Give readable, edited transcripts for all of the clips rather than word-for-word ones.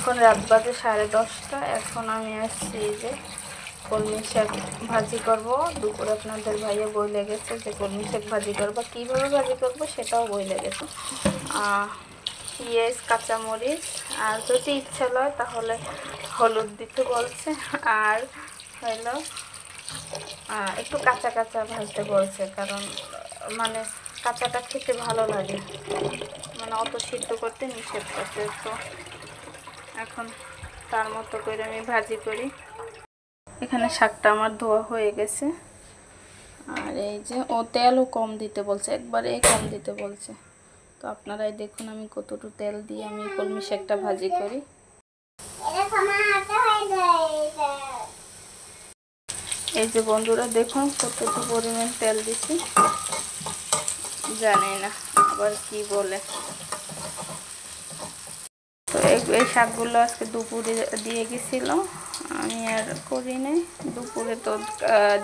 এখন রাত বাজে 10:30। এখন আমি আসছি এই যে কলমি শাক ভাজি করব। দুপুরে আপনাদের ভাইয়া বইলে গেছে যে কলমি শাক ভাজি করবো, কীভাবে ভাজি করবো সেটাও বইলে গেছে। পেঁয়াজ, কাঁচামরিচ আর যদি ইচ্ছা হয় তাহলে হলুদ দিতে বলছে, আর হলো একটু কাঁচা কাঁচা ভাজতে বলছে, কারণ মানে কাঁচাটা খেতে ভালো লাগে, মানে অত সিদ্ধ করতে নিষেধ করছে। তো এখন তার মতো করে আমি ভাজি করি। এখানে শাকটা আমার ধোয়া হয়ে গেছে, আর এই যে ও তেলও কম দিতে বলছে, একবারে কম দিতে বলছে। তো আপনারাই দেখুন আমি কতটুকু তেল দিয়ে আমি কলমি শাকটা ভাজি করি। এই যে বন্ধুরা দেখুন কতটুকু পরিমাণ তেল দিছি, জানি না আবার কি বলে। তো এই শাকগুলো আজকে দুপুরে দিয়ে গেছিল, আমি আর করি নাই। দুপুরে তো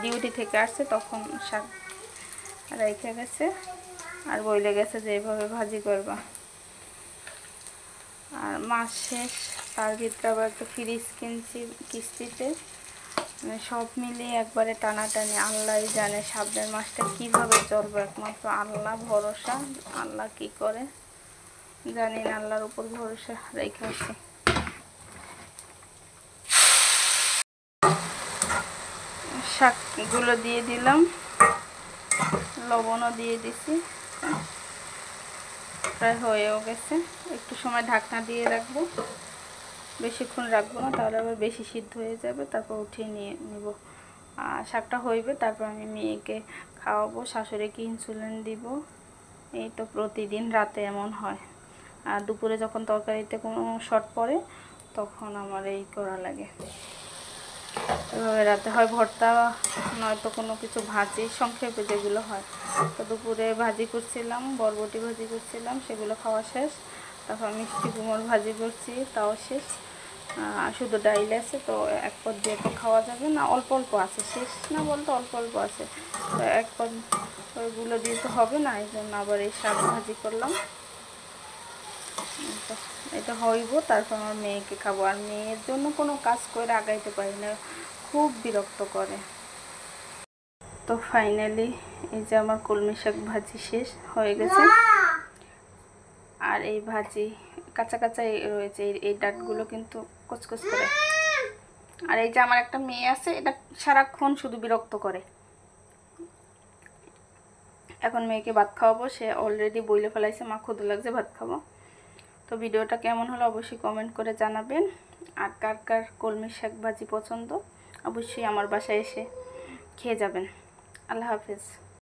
ডিউটি থেকে আসছে, তখন শাক রেখে গেছে আর বইলে গেছে যে এইভাবে ভাজি করবা। আর মাস শেষ, তার ভিতরে আবার একটা ফ্রিজ কিনছি কিস্তিতে, মানে সব মিলিয়ে একবারে টানাটানি। আল্লাহ জানে সামনের মাসটা কিভাবে চলবে, একমাত্র আল্লাহ ভরসা। আল্লাহ কি করে জানি না, আল্লাহর উপর ভরসা রেখে আছি। শাকগুলো দিয়ে দিলাম, লবণও দিয়ে দিছি, প্রায় হয়েও গেছে। একটু সময় ঢাকনা দিয়ে রাখবো, বেশিক্ষণ রাখবো না, তাহলে আবার বেশি সিদ্ধ হয়ে যাবে, তারপর উঠিয়ে নিয়ে নেব। আর শাকটা হইবে, তারপর আমি মেয়েকে খাওয়াবো, শাশুড়িকে ইনসুলিন দিব। এই তো প্রতিদিন রাতে এমন হয়। আর দুপুরে যখন তরকারিতে কোনো শর্ট পড়ে তখন আমার এই করা লাগে। এভাবে রাতে হয় ভর্তা, নয়তো কোনো কিছু ভাজি সংক্ষেপে যেগুলো হয়। তো দুপুরে ভাজি করছিলাম, বরবটি ভাজি করছিলাম, সেগুলো খাওয়া শেষ। তারপর মিষ্টি কুমড় ভাজি করছি, তাও শেষ। শুধু ডাইল আছে, তো এক পদ দিয়ে তো খাওয়া যাবে না, অল্প অল্প আছে, শেষ না বলতে অল্প অল্প আছে, তো এক পদ ওইগুলো দিয়ে তো হবে না, এই জন্য আবার এই শাক ভাজি করলাম। এটা হইব, তারপর আমার মেয়েকে খাবো। আর মেয়ের জন্য কোনো কাজ করে আগাইতে পারি না, খুব বিরক্ত করে। তো ফাইনালি এই যে আমার কলমি শাক ভাজি শেষ হয়ে গেছে। আর এই ভাজি কাঁচা কাঁচা রয়েছে, এই ডাঁটগুলো কিন্তু কচকচ করে। আর এই যে আমার একটা মেয়ে আছে, এটা সারাক্ষণ শুধু বিরক্ত করে। এখন মেয়েকে ভাত খাওয়াবো, সে অলরেডি বইলে ফেলাইছে মা ক্ষুধা লাগছে ভাত খাবো। তো ভিডিওটা কেমন হলো অবশ্যই কমেন্ট করে জানাবেন। আর কার কার কলমি শাক ভাজি পছন্দ অবশ্যই আমার বাসায় এসে খেয়ে যাবেন। আল্লাহ হাফেজ।